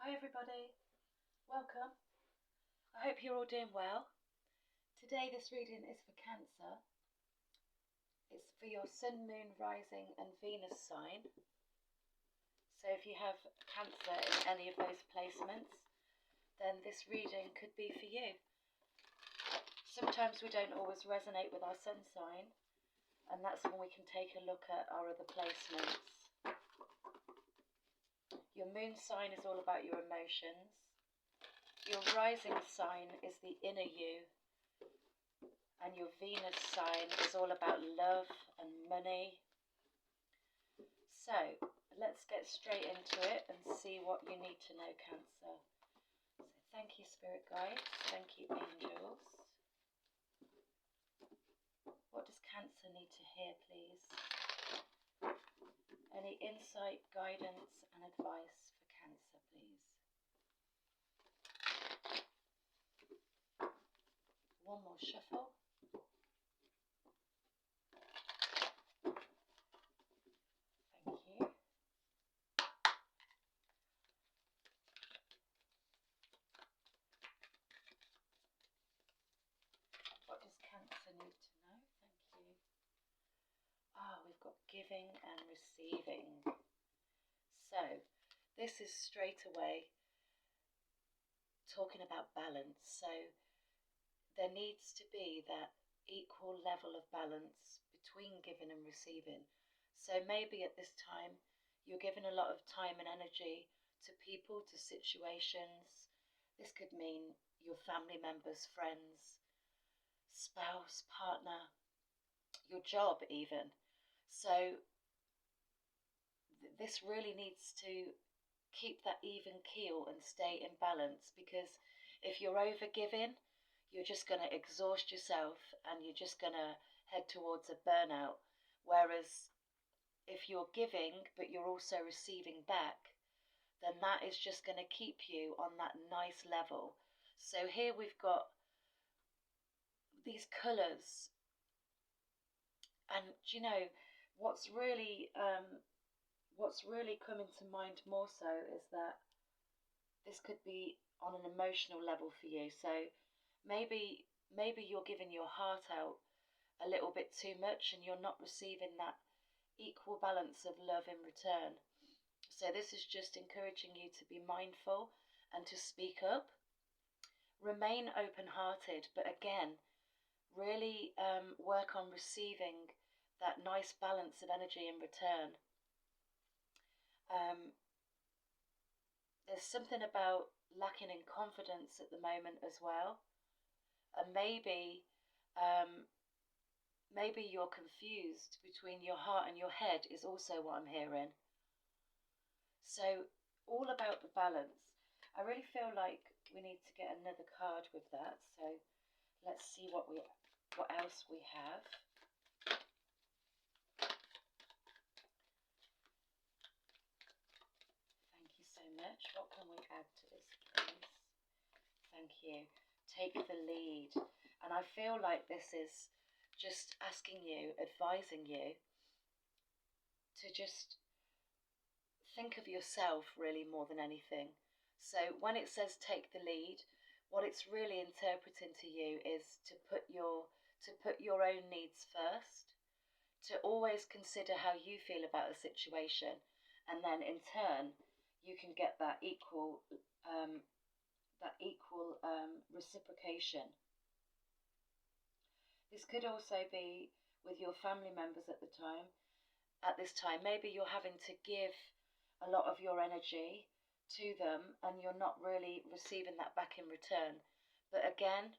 Hi everybody, welcome. I hope you're all doing well. Today this reading is for Cancer. It's for your Sun, Moon, Rising and Venus sign. So if you have Cancer in any of those placements, then this reading could be for you. Sometimes we don't always resonate with our Sun sign, and that's when we can take a look at our other placements. Your Moon sign is all about your emotions. Your rising sign is the inner you, and your Venus sign is all about love and money. So let's get straight into it and see what you need to know, Cancer. So thank you, Spirit Guides. Thank you, Angels. What does Cancer need to hear, please? Any insight, guidance and advice for Cancer, please? One more shuffle. Thank you. What does Cancer need to know? Thank you. We've got giving and receiving. So this is straight away talking about balance. So there needs to be that equal level of balance between giving and receiving. So maybe at this time you're giving a lot of time and energy to people, to situations. This could mean your family members, friends, spouse, partner, your job even. So this really needs to keep that even keel and stay in balance, because if you're over giving, you're just going to exhaust yourself and you're just going to head towards a burnout. Whereas if you're giving but you're also receiving back, then that is just going to keep you on that nice level. So here we've got these colours, and do you know what's really coming to mind more so is that this could be on an emotional level for you. So maybe you're giving your heart out a little bit too much and you're not receiving that equal balance of love in return. So this is just encouraging you to be mindful and to speak up. Remain open-hearted, but again, really work on receiving that nice balance of energy in return. There's something about lacking in confidence at the moment as well. And maybe you're confused between your heart and your head is also what I'm hearing. So all about the balance. I really feel like we need to get another card with that. So let's see what else we have. Thank you so much. What can we add to this, please? Thank you. Take the lead. And I feel like this is just asking you, advising you to just think of yourself really more than anything. So when it says take the lead, what it's really interpreting to you is to put your own needs first, to always consider how you feel about a situation, and then in turn you can get that equal reciprocation. This could also be with your family members at this time. Maybe you're having to give a lot of your energy to them and you're not really receiving that back in return. But again,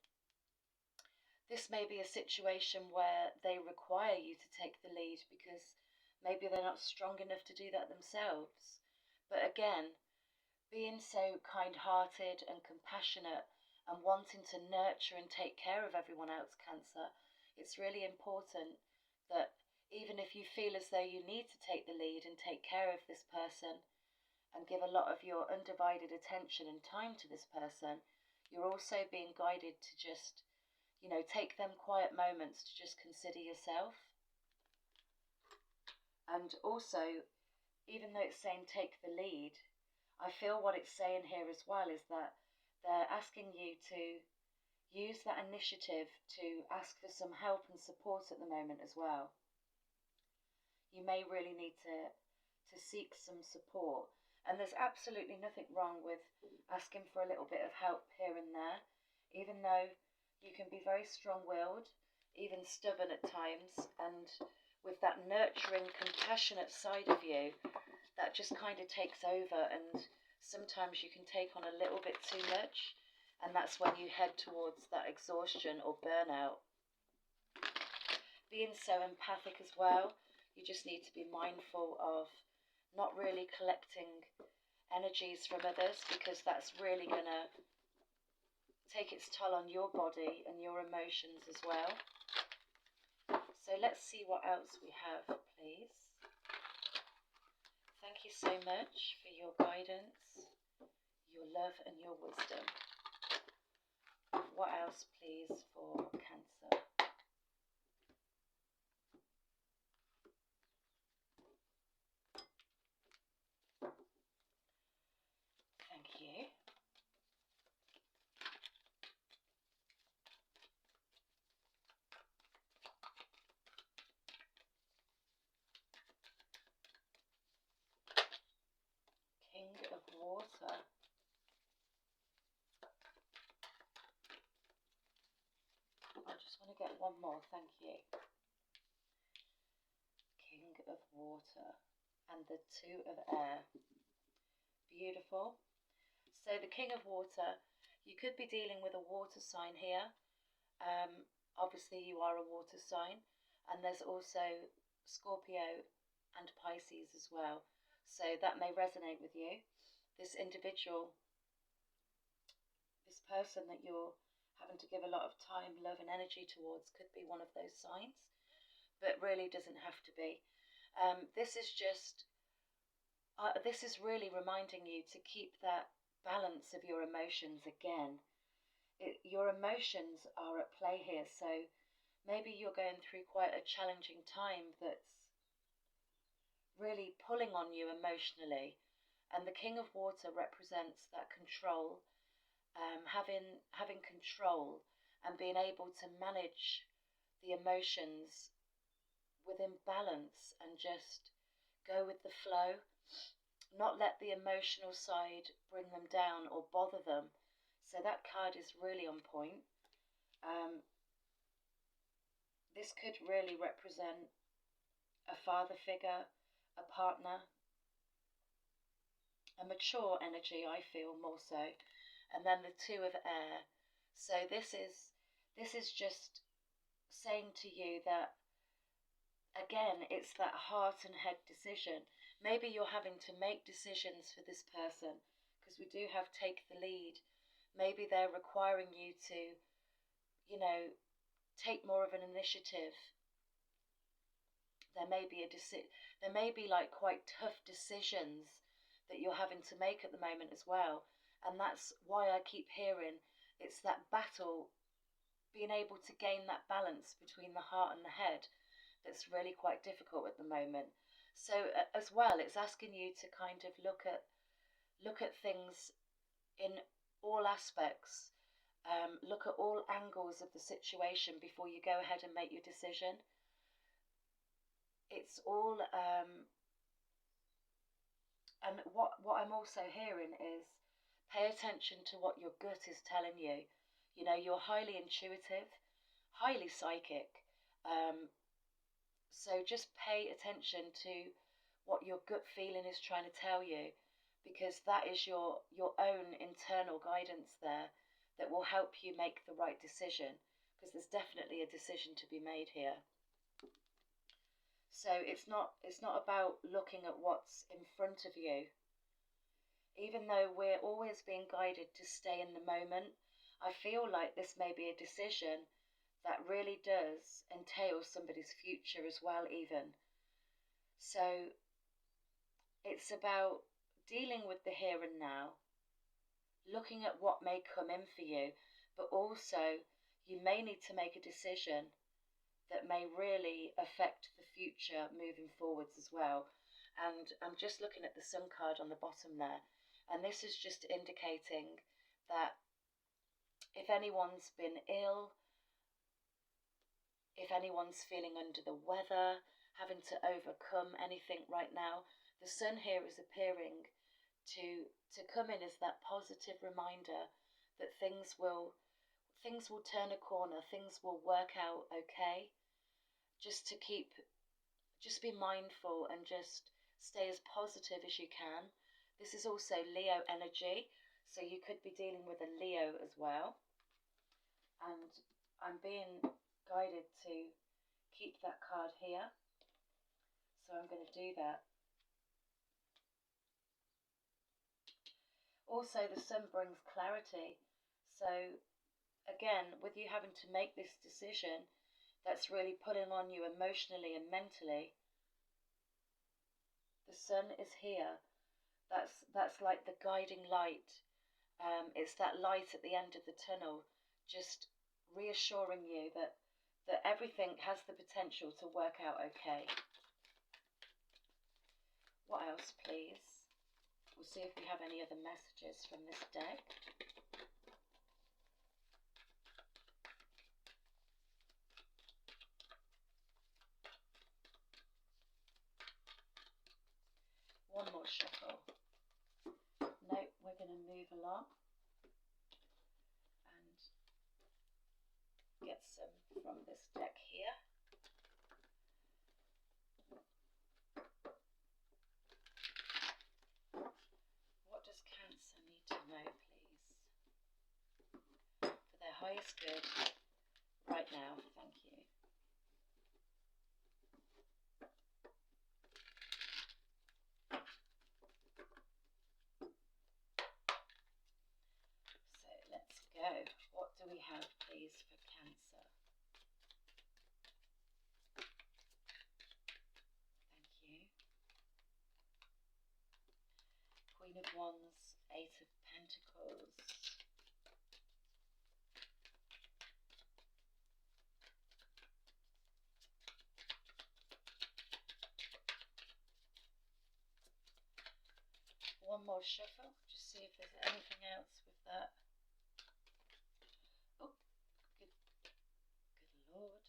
this may be a situation where they require you to take the lead because maybe they're not strong enough to do that themselves. But again, being so kind-hearted and compassionate and wanting to nurture and take care of everyone else, Cancer, it's really important that even if you feel as though you need to take the lead and take care of this person and give a lot of your undivided attention and time to this person, you're also being guided to just, take them quiet moments to just consider yourself. And also, even though it's saying take the lead, I feel what it's saying here as well is that they're asking you to use that initiative to ask for some help and support at the moment as well. You may really need to seek some support. And there's absolutely nothing wrong with asking for a little bit of help here and there, even though you can be very strong-willed, even stubborn at times, and with that nurturing, compassionate side of you, that just kind of takes over, and sometimes you can take on a little bit too much, and that's when you head towards that exhaustion or burnout. Being so empathic as well, you just need to be mindful of not really collecting energies from others, because that's really going to take its toll on your body and your emotions as well. So let's see what else we have, please. Thank you so much for your guidance, your love and your wisdom. What else, please, for Cancer? Thank you. King of Water. I just want to get one more, thank you. King of Water and the Two of Air. Beautiful. So the King of Water, you could be dealing with a water sign here. Obviously you are a water sign, and there's also Scorpio and Pisces as well. So that may resonate with you. This individual, this person that you're having to give a lot of time, love and energy towards could be one of those signs, but really doesn't have to be. This is just, this is really reminding you to keep that balance of your emotions again. Your emotions are at play here, so maybe you're going through quite a challenging time that's really pulling on you emotionally. And the King of Water represents that control, having control and being able to manage the emotions within balance and just go with the flow, not let the emotional side bring them down or bother them. So that card is really on point. This could really represent a father figure, a partner, a mature energy, I feel more so, and then the Two of Air. So this is just saying to you that, again, it's that heart and head decision. Maybe you're having to make decisions for this person, because we do have take the lead. Maybe they're requiring you to, take more of an initiative. There may be like quite tough decisions that you're having to make at the moment as well. And that's why I keep hearing it's that battle, being able to gain that balance between the heart and the head, that's really quite difficult at the moment. So as well, it's asking you to kind of look at things in all aspects, look at all angles of the situation before you go ahead and make your decision. It's all and what I'm also hearing is pay attention to what your gut is telling you. You're highly intuitive, highly psychic. So just pay attention to what your gut feeling is trying to tell you, because that is your own internal guidance there that will help you make the right decision, because there's definitely a decision to be made here. So it's not about looking at what's in front of you. Even though we're always being guided to stay in the moment, I feel like this may be a decision that really does entail somebody's future as well even. So it's about dealing with the here and now, looking at what may come in for you, but also you may need to make a decision that may really affect the future moving forwards as well. And I'm just looking at the Sun card on the bottom there, And this is just indicating that if anyone's been ill, if anyone's feeling under the weather, having to overcome anything right now, the sun here is appearing to come in as that positive reminder that things will turn a corner, things will work out okay. Just be mindful and just stay as positive as you can. This is also Leo energy, so you could be dealing with a Leo as well. And I'm being guided to keep that card here, so I'm going to do that. Also, the sun brings clarity, so again, with you having to make this decision that's really pulling on you emotionally and mentally, the sun is here. That's like the guiding light. It's that light at the end of the tunnel, just reassuring you that everything has the potential to work out okay. What else, please? We'll see if we have any other messages from this deck. One more shuffle. No, we're going to move along and get some from this deck here. What does Cancer need to know, please? For their highest good right now, thank you. So let's go. What do we have, please, for Cancer? Thank you. Queen of Wands, Eight of Pentacles. One more shuffle, just see if there's anything else with that. Oh, good Lord.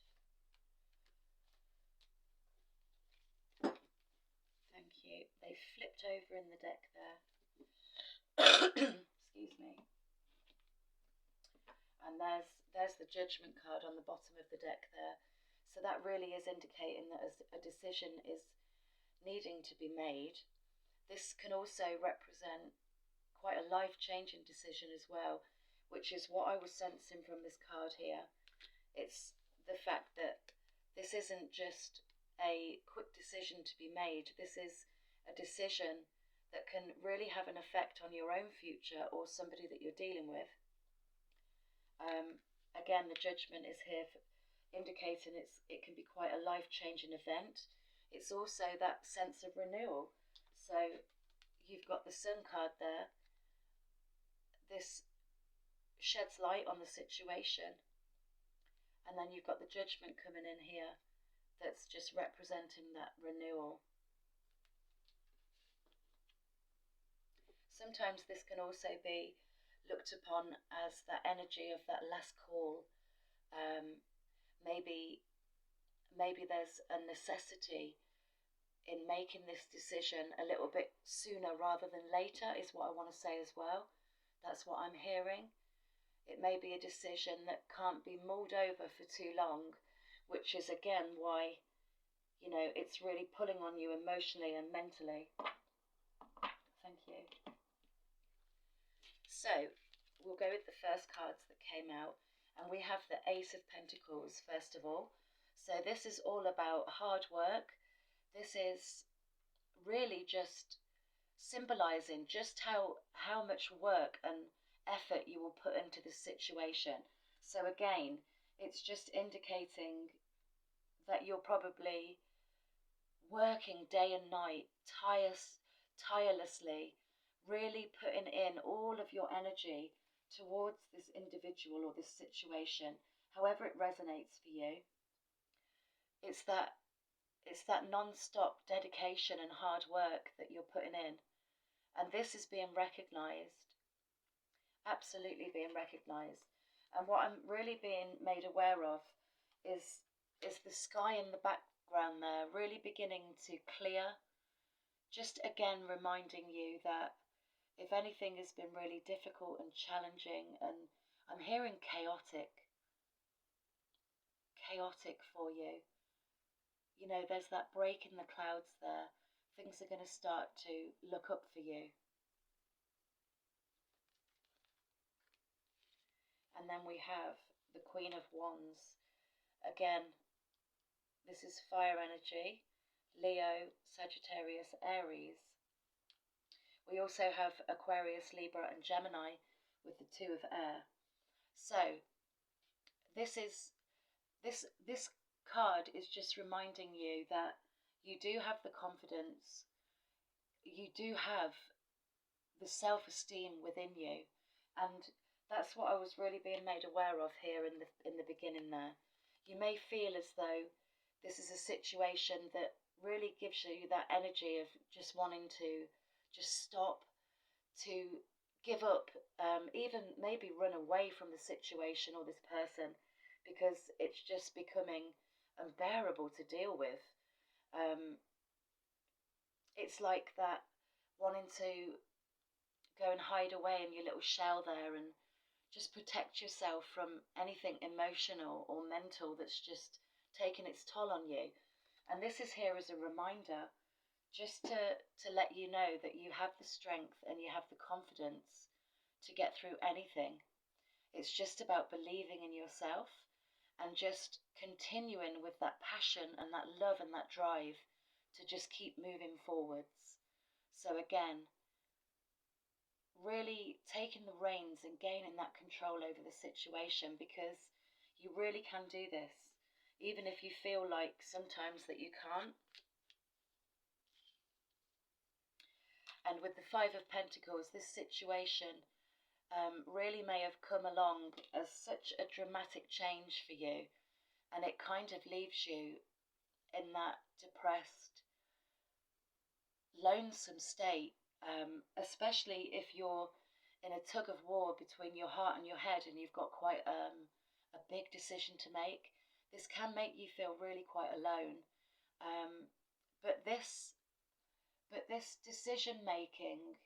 Thank you. They flipped over in the deck there. Excuse me. And there's the Judgment card on the bottom of the deck there. So that really is indicating that a decision is needing to be made. This can also represent quite a life-changing decision as well, which is what I was sensing from this card here. It's the fact that this isn't just a quick decision to be made. This is a decision that can really have an effect on your own future or somebody that you're dealing with. Again, the Judgment is here for indicating it can be quite a life-changing event. It's also that sense of renewal. So you've got the Sun card there. This sheds light on the situation. And then you've got the Judgment coming in here that's just representing that renewal. Sometimes this can also be looked upon as that energy of that last call. Maybe there's a necessity in making this decision a little bit sooner rather than later, is what I want to say as well. That's what I'm hearing. It may be a decision that can't be mulled over for too long, which is again why, it's really pulling on you emotionally and mentally. Thank you. So we'll go with the first cards that came out, and we have the Ace of Pentacles first of all. So this is all about hard work. This is really just symbolizing just how much work and effort you will put into this situation. So again, it's just indicating that you're probably working day and night, tirelessly, really putting in all of your energy towards this individual or this situation, however it resonates for you. It's that non-stop dedication and hard work that you're putting in. And this is being recognised, absolutely being recognised. And what I'm really being made aware of is the sky in the background there really beginning to clear. Just again reminding you that if anything has been really difficult and challenging, and I'm hearing chaotic for you. You know, there's that break in the clouds there. Things are going to start to look up for you. And then we have the Queen of Wands. Again, this is fire energy, Leo, Sagittarius, Aries. We also have Aquarius, Libra and Gemini with the Two of Air. So this card is just reminding you that you do have the confidence, you do have the self-esteem within you, and that's what I was really being made aware of here in the beginning there. You may feel as though this is a situation that really gives you that energy of just wanting to just stop, to give up, even maybe run away from the situation or this person, because it's just becoming unbearable to deal with. It's like that wanting to go and hide away in your little shell there and just protect yourself from anything emotional or mental that's just taken its toll on you. And this is here as a reminder, just to let you know that you have the strength and you have the confidence to get through anything. It's just about believing in yourself and just continuing with that passion and that love and that drive to just keep moving forwards. So again, really taking the reins and gaining that control over the situation, because you really can do this, even if you feel like sometimes that you can't. And with the Five of Pentacles, this situation really may have come along as such a dramatic change for you, and it kind of leaves you in that depressed, lonesome state, especially if you're in a tug of war between your heart and your head and you've got quite a big decision to make. This can make you feel really quite alone. But this decision making,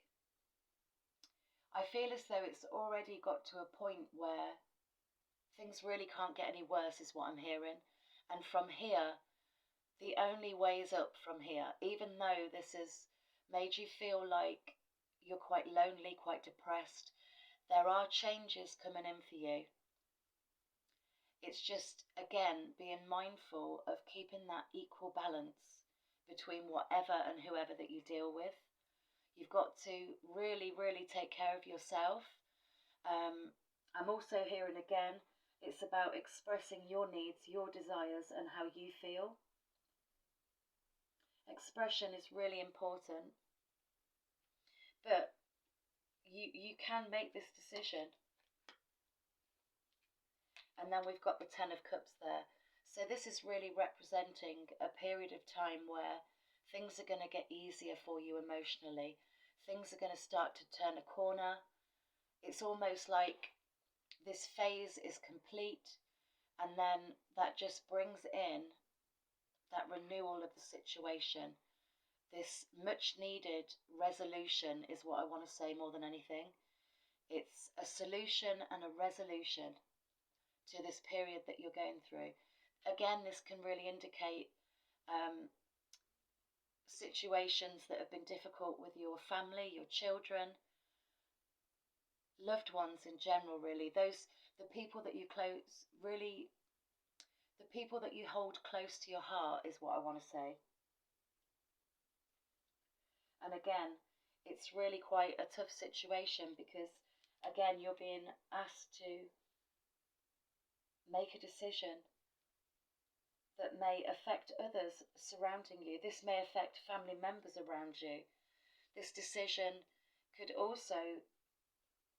I feel as though it's already got to a point where things really can't get any worse, is what I'm hearing. And from here, the only way is up from here. Even though this has made you feel like you're quite lonely, quite depressed, there are changes coming in for you. It's just, again, being mindful of keeping that equal balance between whatever and whoever that you deal with. You've got to really, really take care of yourself. I'm also hearing again, it's about expressing your needs, your desires, and how you feel. Expression is really important. But you can make this decision. And then we've got the Ten of Cups there. So this is really representing a period of time where things are going to get easier for you emotionally. Things are going to start to turn a corner. It's almost like this phase is complete, and then that just brings in that renewal of the situation. This much needed resolution is what I want to say more than anything. It's a solution and a resolution to this period that you're going through. Again, this can really indicate situations that have been difficult with your family, your children, loved ones in general, really. The people that you the people that you hold close to your heart is what I want to say. And again, it's really quite a tough situation because, again, you're being asked to make a decision that may affect others surrounding you. This may affect family members around you. This decision could also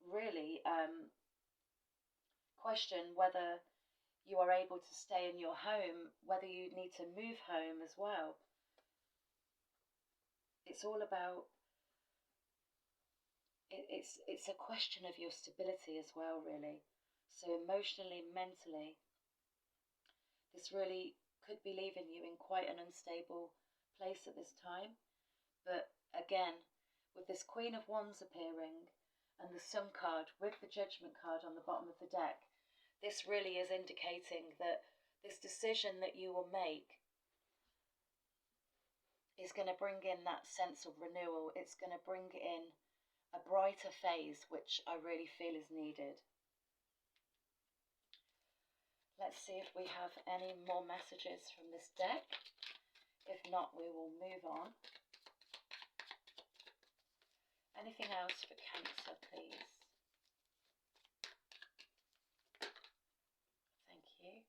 really question whether you are able to stay in your home, whether you need to move home as well. It's all about it's a question of your stability as well, really. So emotionally, mentally, this really could be leaving you in quite an unstable place at this time. But again, with this Queen of Wands appearing and the Sun card with the Judgment card on the bottom of the deck, this really is indicating that this decision that you will make is going to bring in that sense of renewal. It's going to bring in a brighter phase, which I really feel is needed. Let's see if we have any more messages from this deck. If not, we will move on. Anything else for Cancer, please? Thank you.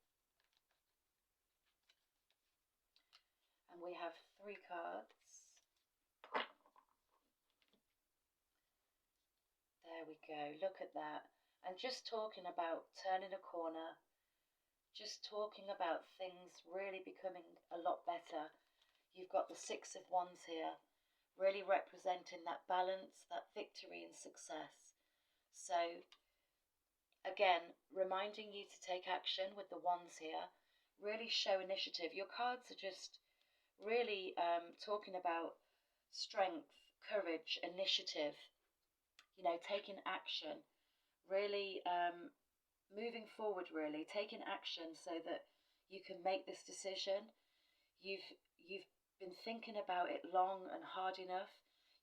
And we have 3 cards. There we go. Look at that. And just talking about turning a corner, just talking about things really becoming a lot better. You've got the 6 of Wands here, really representing that balance, that victory and success. So again, reminding you to take action with the Wands here, really show initiative. Your cards are just really talking about strength, courage, initiative, you know, taking action, really moving forward, really taking action so that you can make this decision. You've been thinking about it long and hard enough.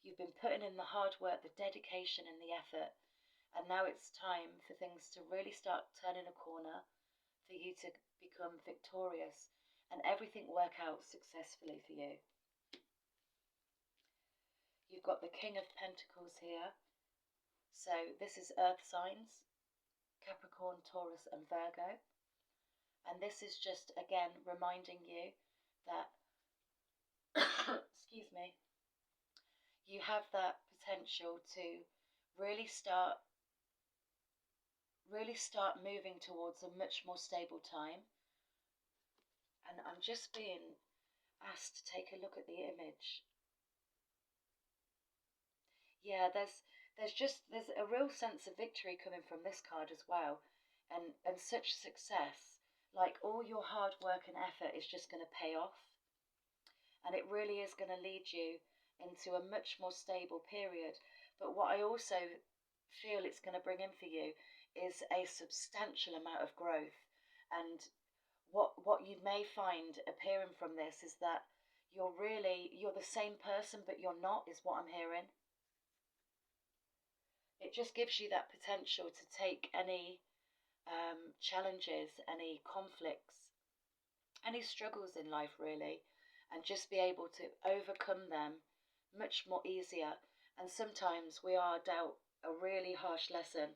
You've been putting in the hard work, the dedication and the effort, and now it's time for things to really start turning a corner, for you to become victorious and everything work out successfully for you. You've got the King of Pentacles here. So this is earth signs, Capricorn, Taurus and Virgo. And this is just, again, reminding you that, excuse me, you have that potential to really start moving towards a much more stable time. And I'm just being asked to take a look at the image. Yeah, there's a real sense of victory coming from this card as well, and such success. Like all your hard work and effort is just going to pay off, and it really is going to lead you into a much more stable period. But what I also feel it's going to bring in for you is a substantial amount of growth. And what you may find appearing from this is that you're the same person, but you're not, is what I'm hearing. It just gives you that potential to take any challenges, any conflicts, any struggles in life really, and just be able to overcome them much more easier. And sometimes we are dealt a really harsh lesson,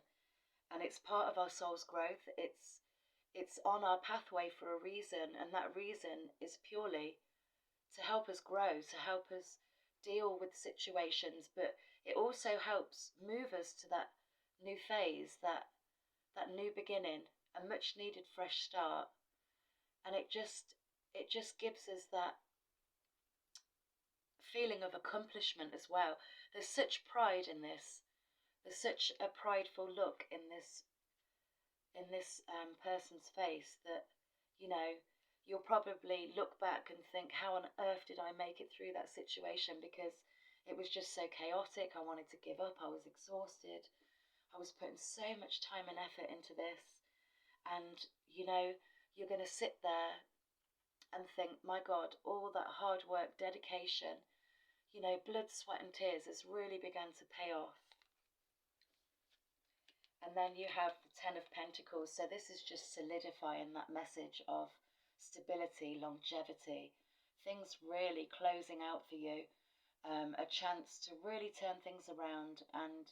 and it's part of our soul's growth. It's on our pathway for a reason, and that reason is purely to help us grow, to help us deal with situations, but it also helps move us to that new phase, that new beginning, a much needed fresh start. And it just gives us that feeling of accomplishment as well. There's such pride in this. There's such a prideful look in this person's face that, you know, you'll probably look back and think, how on earth did I make it through that situation? Because it was just so chaotic. I wanted to give up. I was exhausted. I was putting so much time and effort into this. And, you know, you're going to sit there and think, my God, all that hard work, dedication, you know, blood, sweat and tears has really begun to pay off. And then you have the Ten of Pentacles. So this is just solidifying that message of stability, longevity, things really closing out for you, a chance to really turn things around and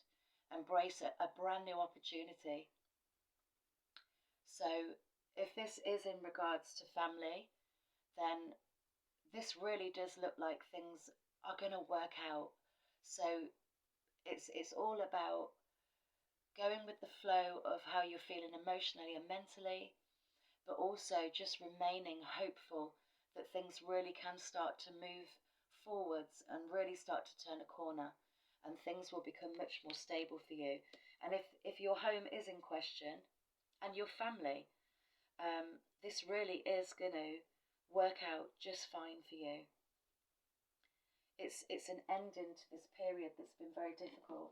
embrace a brand new opportunity. So if this is in regards to family, then this really does look like things are going to work out. So it's all about going with the flow of how you're feeling emotionally and mentally, but also just remaining hopeful that things really can start to move forwards and really start to turn a corner. and things will become much more stable for you. And if your home is in question and your family, this really is going to work out just fine for you. It's an ending to this period that's been very difficult.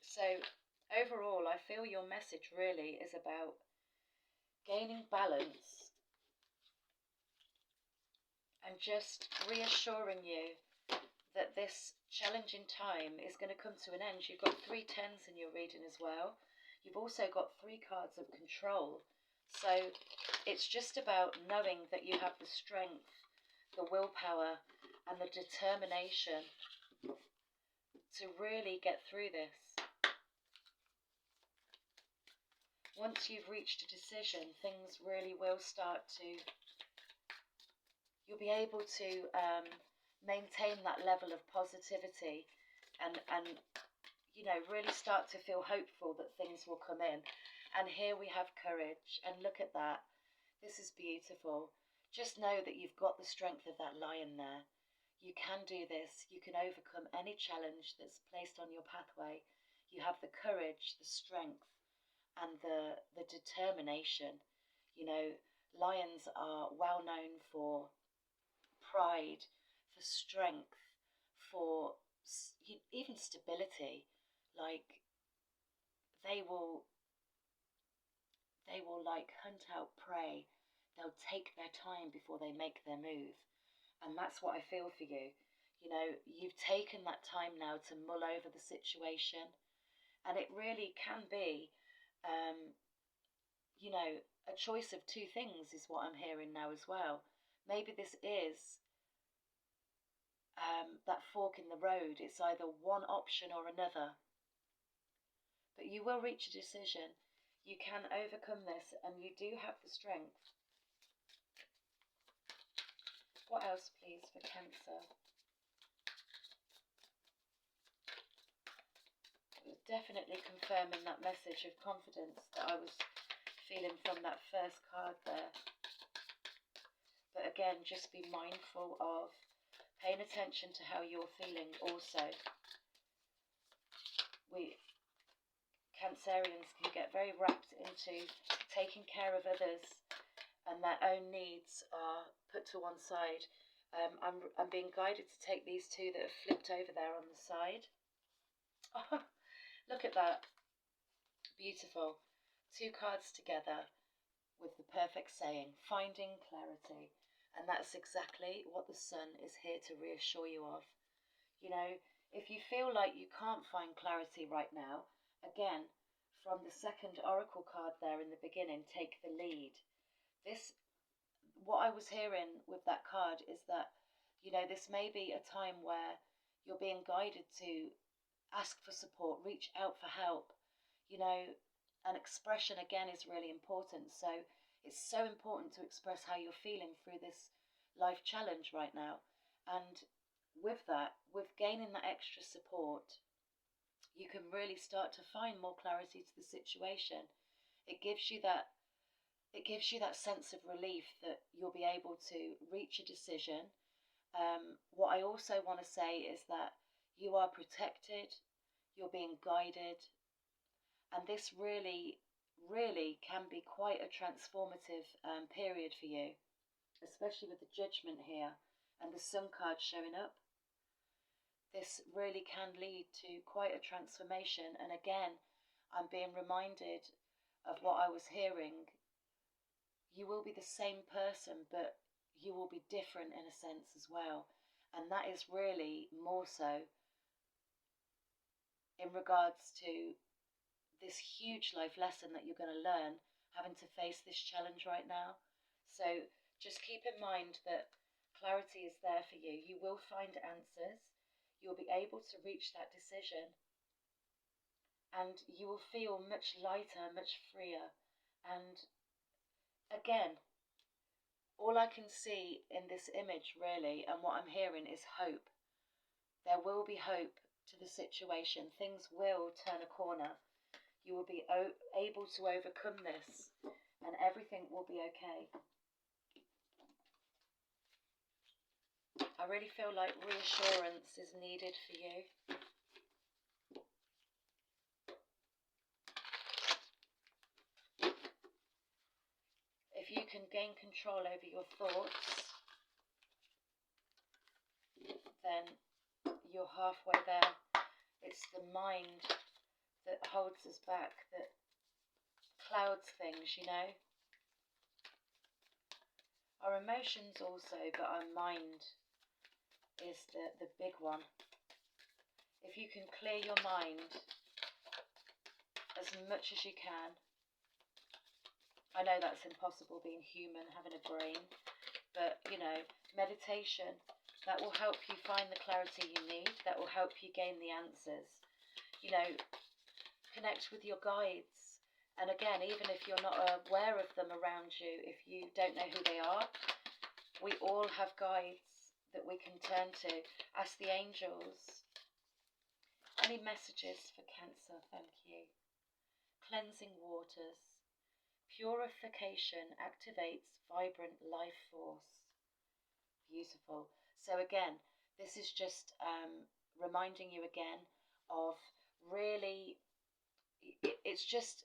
So overall, I feel your message really is about gaining balance and just reassuring you that this challenging time is going to come to an end. You've got 3 tens in your reading as well. You've also got 3 cards of control. So it's just about knowing that you have the strength, the willpower, and the determination to really get through this. Once you've reached a decision, things really will start to, you'll be able to maintain that level of positivity and you know, really start to feel hopeful that things will come in. And here we have courage, and look at that. This is beautiful. Just know that you've got the strength of that lion there. You can do this. You can overcome any challenge that's placed on your pathway. You have the courage, the strength, and the determination. You know, lions are well known for pride, for strength, for even stability. Like they will like hunt out prey. They'll take their time before they make their move. And that's what I feel for you. You know, you've taken that time now to mull over the situation, and it really can be you know, a choice of 2 things is what I'm hearing now as well. Maybe this is that fork in the road. It's either one option or another. But you will reach a decision. You can overcome this, and you do have the strength. What else, please, for Cancer? Definitely confirming that message of confidence that I was feeling from that first card there. But again, just be mindful of paying attention to how you're feeling also. We Cancerians can get very wrapped into taking care of others, and their own needs are put to one side. I'm being guided to take these 2 that have flipped over there on the side. Oh, look at that. Beautiful. 2 cards together with the perfect saying, finding clarity. And that's exactly what the Sun is here to reassure you of. You know, if you feel like you can't find clarity right now, again, from the second oracle card there in the beginning, take the lead. What I was hearing with that card is that, you know, this may be a time where you're being guided to ask for support, reach out for help. You know, an expression again is really important. So it's so important to express how you're feeling through this life challenge right now. And with that, with gaining that extra support, you can really start to find more clarity to the situation. It gives you that sense of relief that you'll be able to reach a decision. What I also want to say is that you are protected, you're being guided, and this really, really can be quite a transformative period for you, especially with the Judgment here and the Sun card showing up. This really can lead to quite a transformation. And again, I'm being reminded of what I was hearing. You will be the same person, but you will be different in a sense as well. And that is really more so in regards to this huge life lesson that you're going to learn having to face this challenge right now. So just keep in mind that clarity is there for you. You will find answers. You'll be able to reach that decision, and you will feel much lighter, much freer. And again, all I can see in this image really, and what I'm hearing, is hope. There will be hope to the situation. Things will turn a corner. You will be able to overcome this, and everything will be okay. I really feel like reassurance is needed for you. If you can gain control over your thoughts, then you're halfway there. It's the mind that holds us back, that clouds things, you know. Our emotions also, but our mind is the big one. If you can clear your mind as much as you can, I know that's impossible being human, having a brain, but you know, meditation, that will help you find the clarity you need, that will help you gain the answers. You know, connect with your guides. And again, even if you're not aware of them around you, if you don't know who they are, we all have guides that we can turn to. Ask the angels. Any messages for Cancer? Thank you. Cleansing waters. Purification activates vibrant life force. Beautiful. So again, this is just reminding you again of really, it's just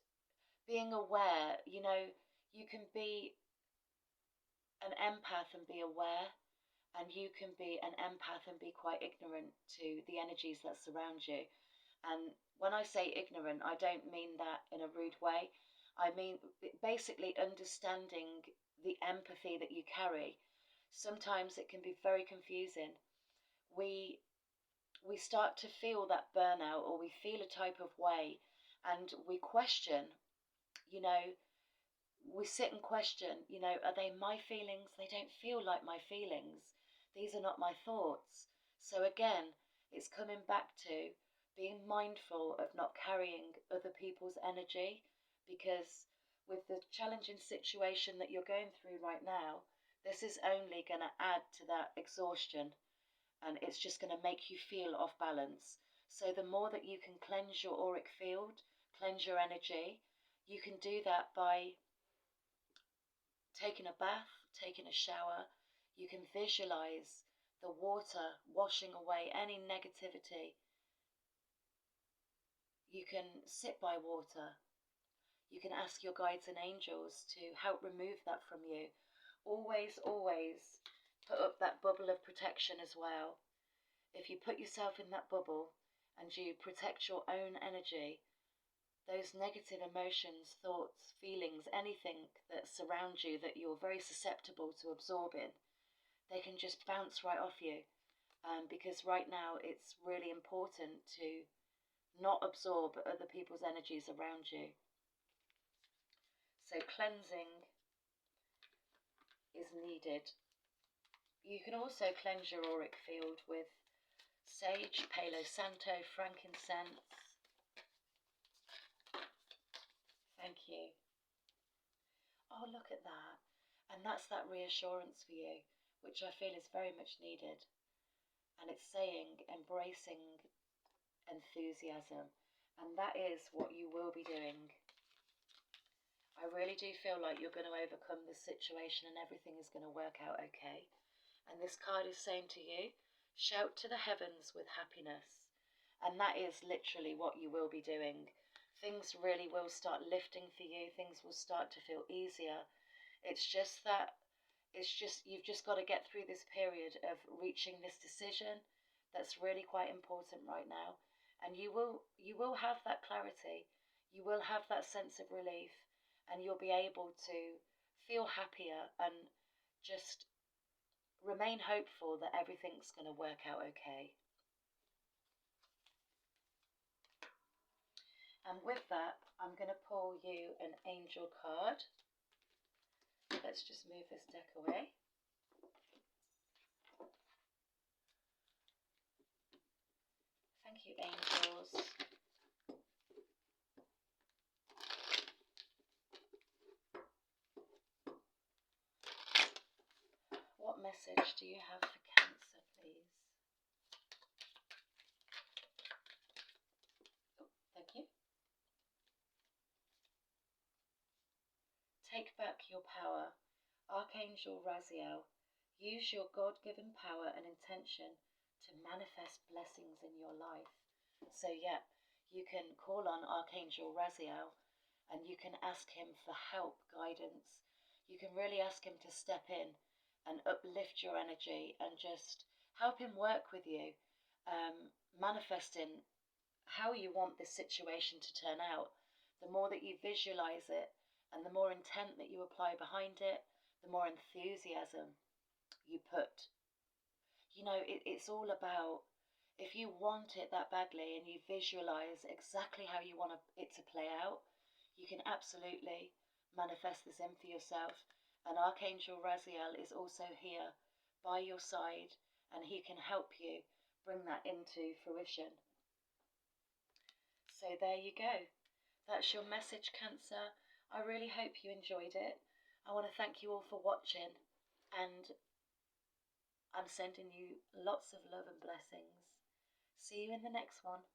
being aware. You know, you can be an empath and be aware, and you can be an empath and be quite ignorant to the energies that surround you. And when I say ignorant, I don't mean that in a rude way. I mean basically understanding the empathy that you carry. Sometimes it can be very confusing. We start to feel that burnout, or we feel a type of way, and we question, you know, we sit and question, you know, are they my feelings? They don't feel like my feelings. These are not my thoughts. So again, it's coming back to being mindful of not carrying other people's energy, because with the challenging situation that you're going through right now, this is only going to add to that exhaustion, and it's just going to make you feel off balance. So the more that you can cleanse your auric field, cleanse your energy, you can do that by taking a bath, taking a shower. You can visualize the water washing away any negativity. You can sit by water. You can ask your guides and angels to help remove that from you. Always, always put up that bubble of protection as well. If you put yourself in that bubble and you protect your own energy, those negative emotions, thoughts, feelings, anything that surrounds you that you're very susceptible to absorbing, they can just bounce right off you. Because right now it's really important to not absorb other people's energies around you. So cleansing is needed. You can also cleanse your auric field with sage, Palo Santo, frankincense. Thank you. Oh, look at that. And that's that reassurance for you, which I feel is very much needed. And it's saying embracing enthusiasm. And that is what you will be doing. I really do feel like you're going to overcome this situation and everything is going to work out okay. And this card is saying to you, shout to the heavens with happiness. And that is literally what you will be doing. Things really will start lifting for you. Things will start to feel easier. It's just that, you've just got to get through this period of reaching this decision that's really quite important right now. And you will have that clarity. You will have that sense of relief, and you'll be able to feel happier and just remain hopeful that everything's going to work out okay. And with that, I'm going to pull you an angel card. Let's just move this deck away. Thank you, angels. What message do you have for Cancer, please? Oh, thank you. Take your power. Archangel Raziel, use your God-given power and intention to manifest blessings in your life. So yeah, you can call on Archangel Raziel and you can ask him for help, guidance. You can really ask him to step in and uplift your energy and just help him work with you, manifesting how you want this situation to turn out. The more that you visualize it and the more intent that you apply behind it, the more enthusiasm you put. It's all about, if you want it that badly and you visualize exactly how you want it to play out, you can absolutely manifest this in for yourself. And Archangel Raziel is also here by your side, and he can help you bring that into fruition. So there you go. That's your message, Cancer. I really hope you enjoyed it. I want to thank you all for watching, and I'm sending you lots of love and blessings. See you in the next one.